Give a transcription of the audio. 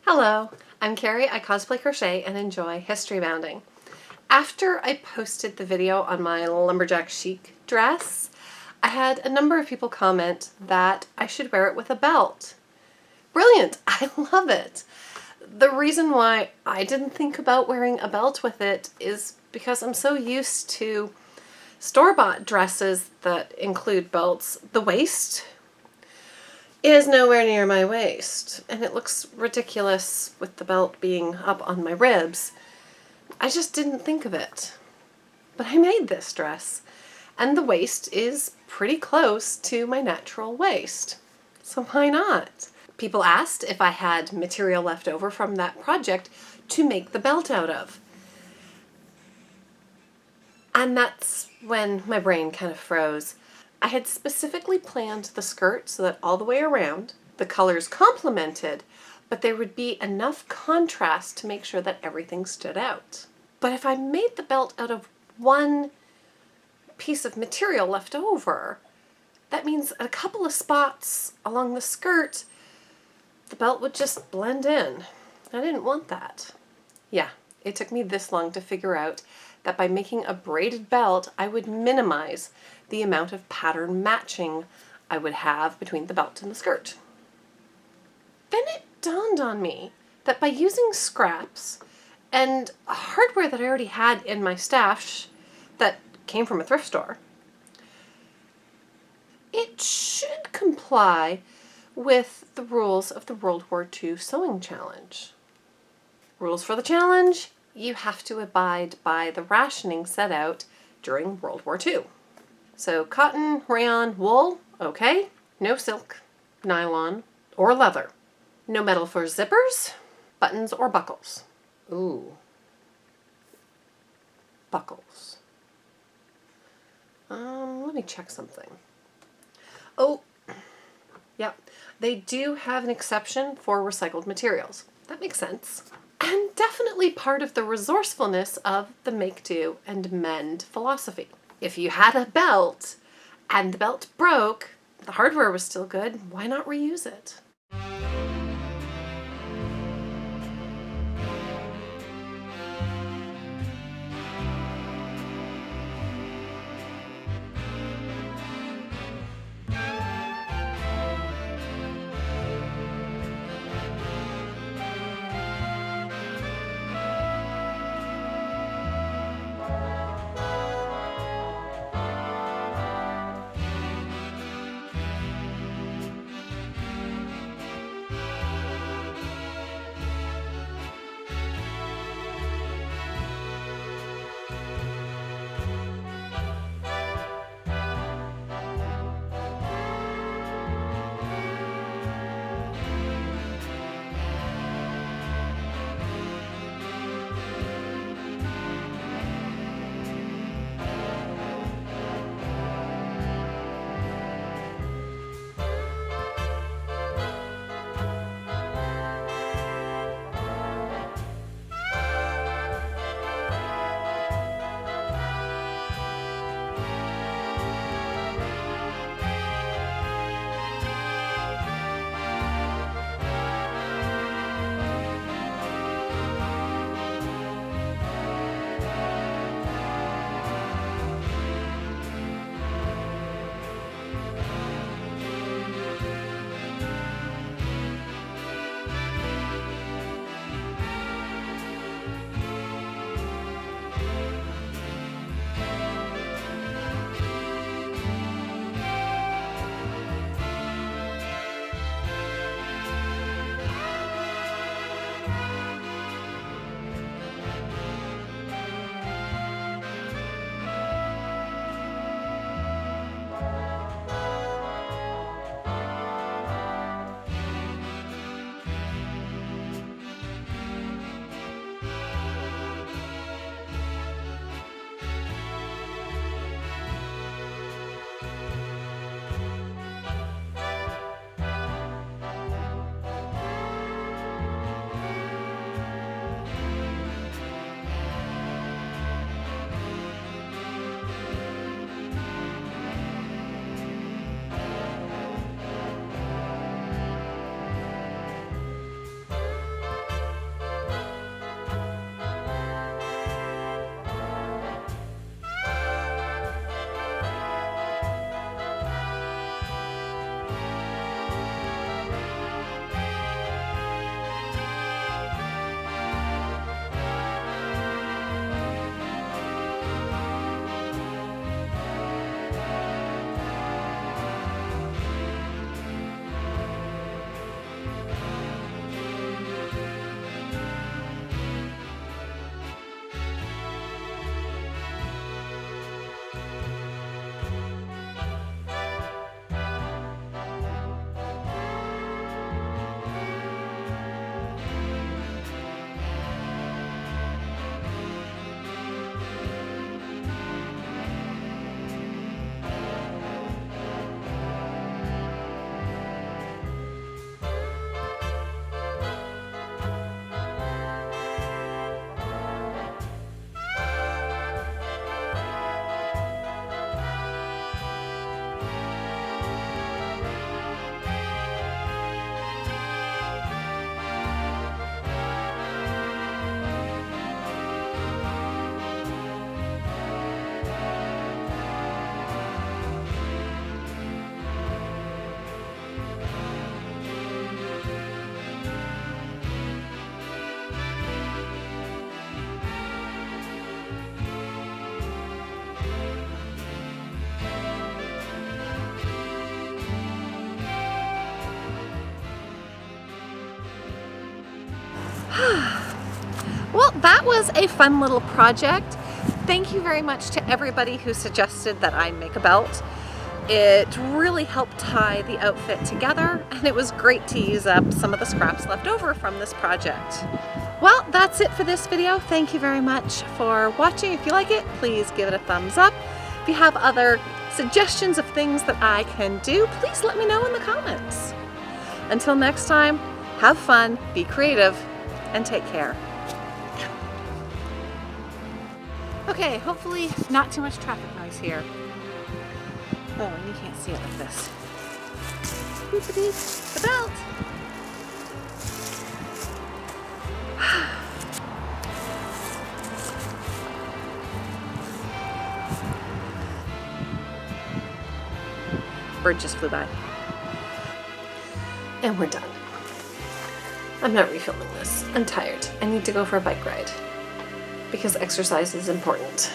Hello, I'm Carrie. I cosplay crochet and enjoy history bounding. After I posted the video on my Lumberjack Chic dress, I had a number of people comment that I should wear it with a belt. Brilliant! I love it! The reason why I didn't think about wearing a belt with it is because I'm so used to store-bought dresses that include belts. The waist is nowhere near my waist, and it looks ridiculous with the belt being up on my ribs. I just didn't think of it. But I made this dress, and the waist is pretty close to my natural waist. So why not? People asked if I had material left over from that project to make the belt out of. And that's when my brain kind of froze. I had specifically planned the skirt so that all the way around, the colors complemented, but there would be enough contrast to make sure that everything stood out. But if I made the belt out of one piece of material left over, that means at a couple of spots along the skirt, the belt would just blend in. I didn't want that. Yeah, it took me this long to figure out that by making a braided belt, I would minimize the amount of pattern matching I would have between the belt and the skirt. Then it dawned on me that by using scraps and hardware that I already had in my stash that came from a thrift store, it should comply with the rules of the World War II Sewing Challenge. Rules for the challenge: you have to abide by the rationing set out during World War II. So cotton, rayon, wool, okay. No silk, nylon, or leather. No metal for zippers, buttons, or buckles. Ooh. Buckles. Let me check something. Oh, yeah. They do have an exception for recycled materials. That makes sense. And definitely part of the resourcefulness of the make do and mend philosophy. If you had a belt and the belt broke, the hardware was still good, why not reuse it? Well, that was a fun little project. Thank you very much to everybody who suggested that I make a belt. It really helped tie the outfit together, and it was great to use up some of the scraps left over from this project. Well, that's it for this video. Thank you very much for watching. If you like it, please give it a thumbs up. If you have other suggestions of things that I can do, please let me know in the comments. Until next time, have fun, be creative, and take care. Okay, hopefully not too much traffic noise here. Oh, and you can't see it like this. Boopity, the belt! Bird just flew by. And we're done. I'm not refilming this. I'm tired. I need to go for a bike ride. Because exercise is important.